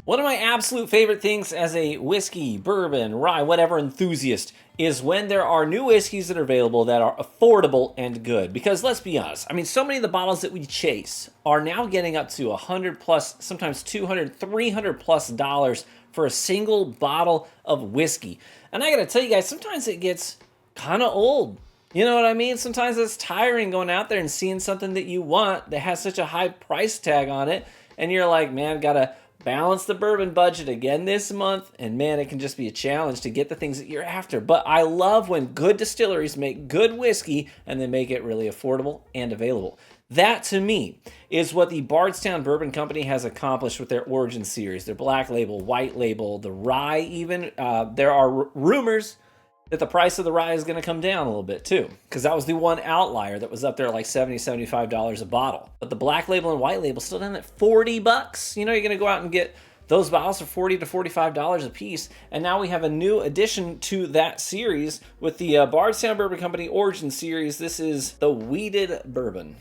One of my absolute favorite things as a whiskey, bourbon, rye, whatever enthusiast is when there are new whiskeys that are available that are affordable and good. Because let's be honest, I mean, so many of the bottles that we chase are now getting up to 100 plus, sometimes 200, 300 plus dollars for a single bottle of whiskey. And I gotta tell you guys, sometimes it gets kind of old. You know what I mean? Sometimes it's tiring going out there and seeing something that you want that has such a high price tag on it. And you're like, man, gotta balance the bourbon budget again this month, and man, it can just be a challenge to get the things that you're after. But I love when good distilleries make good whiskey and they make it really affordable and available. That, to me, is what the Bardstown Bourbon Company has accomplished with their Origin series, their black label, white label, the rye even. There are rumors that the price of the rye is going to come down a little bit too, because that was the one outlier that was up there like $70, $75 a bottle. But the black label and white label still down at 40 bucks. You know, you're going to go out and get those bottles for $40 to $45 a piece. And now we have a new addition to that series with the Bardstown Bourbon Company Origin series. This is the wheated bourbon.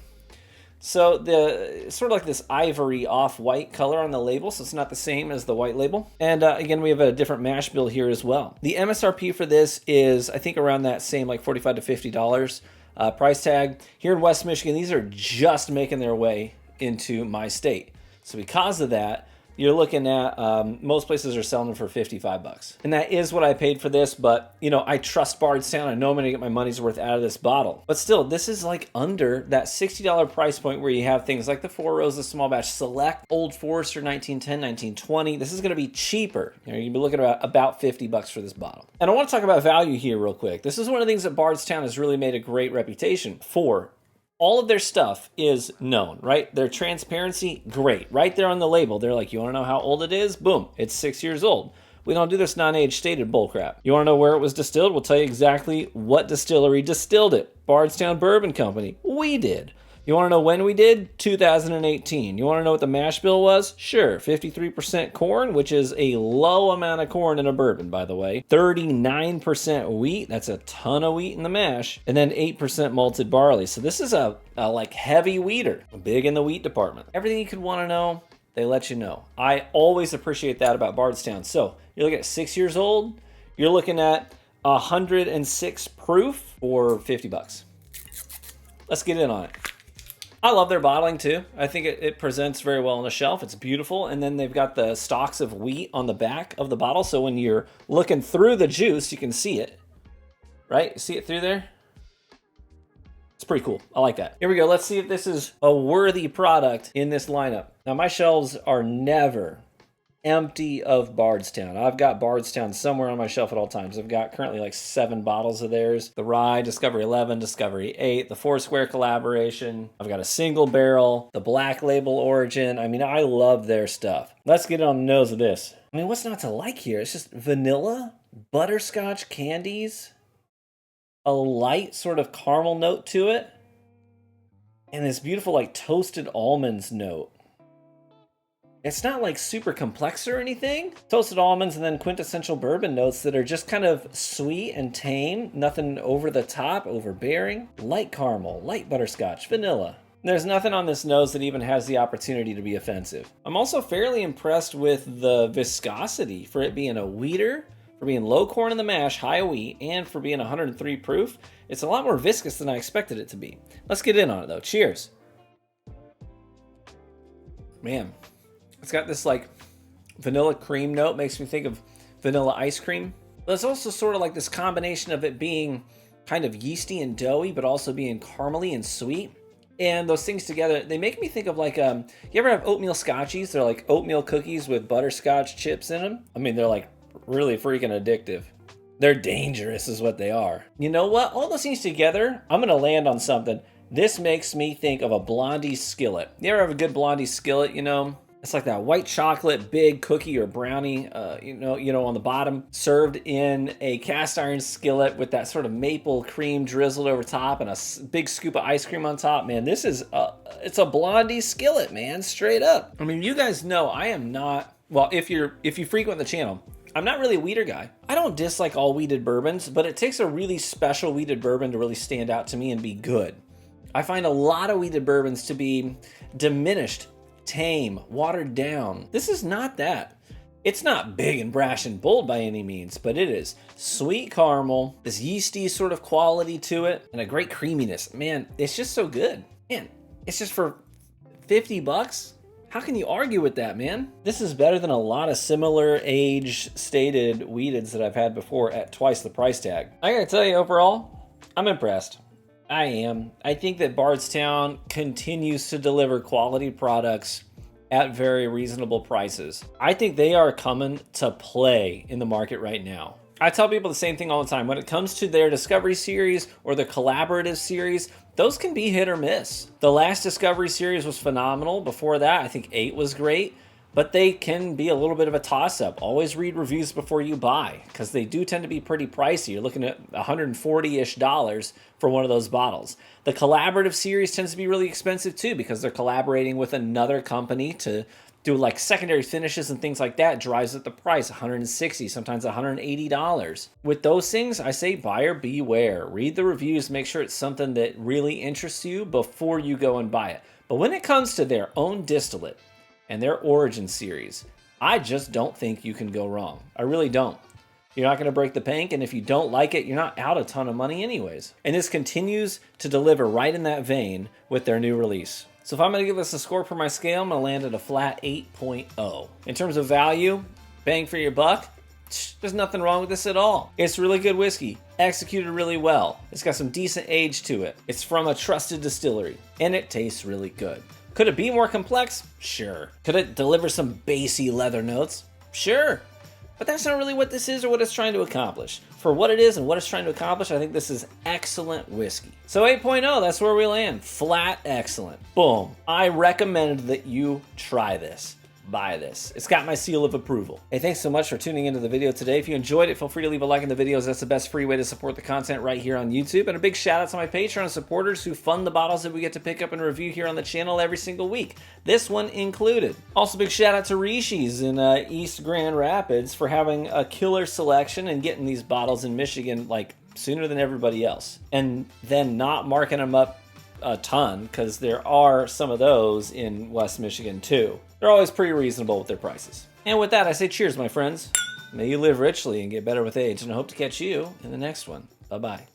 So the sort of like this ivory off-white color on the label, so it's not the same as the white label. And again, we have a different mash bill here as well. The MSRP for this is, I think, around that same like $45 to $50 price tag. Here in West Michigan, these are just making their way into my state. So because of that, you're looking at, most places are selling them for 55 bucks. And that is what I paid for this, but, you know, I trust Bardstown. I know I'm gonna get my money's worth out of this bottle. But still, this is like under that $60 price point where you have things like the Four Roses Small Batch Select, Old Forester 1910, 1920. This is gonna be cheaper. You know, you'll be looking at about 50 bucks for this bottle. And I wanna talk about value here real quick. This is one of the things that Bardstown has really made a great reputation for. All of their stuff is known, right? Their transparency, great. Right there on the label, they're like, you want to know how old it is? Boom, it's 6 years old. We don't do this non-age stated bullcrap. You want to know where it was distilled? We'll tell you exactly what distillery distilled it. Bardstown Bourbon Company. We did. You want to know when we did? 2018. You want to know what the mash bill was? Sure, 53% corn, which is a low amount of corn in a bourbon, by the way. 39% wheat, that's a ton of wheat in the mash. And then 8% malted barley. So this is a like heavy wheater, big in the wheat department. Everything you could want to know, they let you know. I always appreciate that about Bardstown. So you're looking at 6 years old, you're looking at 106 proof for 50 bucks. Let's get in on it. I love their bottling too. I think it presents very well on the shelf. It's beautiful. And then they've got the stalks of wheat on the back of the bottle. So when you're looking through the juice, you can see it, right? See it through there? It's pretty cool. I like that. Here we go. Let's see if this is a worthy product in this lineup. Now, my shelves are never empty of Bardstown. I've got Bardstown somewhere on my shelf at all times. I've got currently like 7 bottles of theirs. The Rye, Discovery 11, Discovery 8, the Foursquare collaboration. I've got a single barrel, the Black Label Origin. I mean, I love their stuff. Let's get on the nose of this. I mean, what's not to like here? It's just vanilla, butterscotch candies, a light sort of caramel note to it, and this beautiful like toasted almonds note. It's not like super complex or anything. Toasted almonds and then quintessential bourbon notes that are just kind of sweet and tame. Nothing over the top, overbearing. Light caramel, light butterscotch, vanilla. There's nothing on this nose that even has the opportunity to be offensive. I'm also fairly impressed with the viscosity for it being a wheater, for being low corn in the mash, high wheat, and for being 103 proof. It's a lot more viscous than I expected it to be. Let's get in on it though. Cheers. Man. It's got this like vanilla cream note, makes me think of vanilla ice cream. But it's also sort of like this combination of it being kind of yeasty and doughy, but also being caramely and sweet. And those things together, they make me think of like, you ever have oatmeal scotchies? They're like oatmeal cookies with butterscotch chips in them. I mean, they're like really freaking addictive. They're dangerous is what they are. You know what? All those things together, I'm going to land on something. This makes me think of a Blondie skillet. You ever have a good Blondie skillet, you know? It's like that white chocolate big cookie or brownie, you know, on the bottom, served in a cast iron skillet with that sort of maple cream drizzled over top and a big scoop of ice cream on top. Man, this is it's a Blondie skillet, man, straight up. I mean, you guys know I am not. Well, if you frequent the channel, I'm not really a wheater guy. I don't dislike all wheated bourbons, but it takes a really special wheated bourbon to really stand out to me and be good. I find a lot of wheated bourbons to be diminished, tame, watered down. This is not that. It's not big and brash and bold by any means, but it is sweet caramel, this yeasty sort of quality to it, and a great creaminess. Man, it's just so good. Man, it's just for 50 bucks? How can you argue with that, man? This is better than a lot of similar age stated weededs that I've had before at twice the price tag. I gotta tell you, overall, I'm impressed. I am. I think that Bardstown continues to deliver quality products at very reasonable prices. I think they are coming to play in the market right now. I tell people the same thing all the time. When it comes to their Discovery series or the collaborative series, those can be hit or miss. The last Discovery series was phenomenal. Before that, I think 8 was great. But they can be a little bit of a toss-up. Always read reviews before you buy, because they do tend to be pretty pricey. You're looking at $140-ish for one of those bottles. The collaborative series tends to be really expensive too, because they're collaborating with another company to do like secondary finishes and things like that. Drives up the price, $160, sometimes $180. With those things, I say buyer beware. Read the reviews, make sure it's something that really interests you before you go and buy it. But when it comes to their own distillate, and their Origin series, I just don't think you can go wrong. I really don't. You're not going to break the bank, and if you don't like it, you're not out a ton of money anyways. And this continues to deliver right in that vein with their new release. So if I'm going to give this a score per my scale, I'm going to land at a flat 8.0. In terms of value, bang for your buck, there's nothing wrong with this at all. It's really good whiskey, executed really well. It's got some decent age to it. It's from a trusted distillery, and it tastes really good. Could it be more complex? Sure. Could it deliver some bassy leather notes? Sure. But that's not really what this is or what it's trying to accomplish. For what it is and what it's trying to accomplish, I think this is excellent whiskey. So 8.0, that's where we land. Flat excellent. Boom. I recommend that you try this. Buy this. It's got my seal of approval. Hey, thanks so much for tuning into the video today. If you enjoyed it, feel free to leave a like in the videos. That's the best free way to support the content right here on YouTube. And a big shout out to my Patreon supporters who fund the bottles that we get to pick up and review here on the channel every single week. This one included. Also, big shout out to Rishi's in East Grand Rapids for having a killer selection and getting these bottles in Michigan like sooner than everybody else. And then not marking them up a ton, because there are some of those in West Michigan too. They're always pretty reasonable with their prices. And with that, I say cheers, my friends. May you live richly and get better with age, and I hope to catch you in the next one. Bye-bye.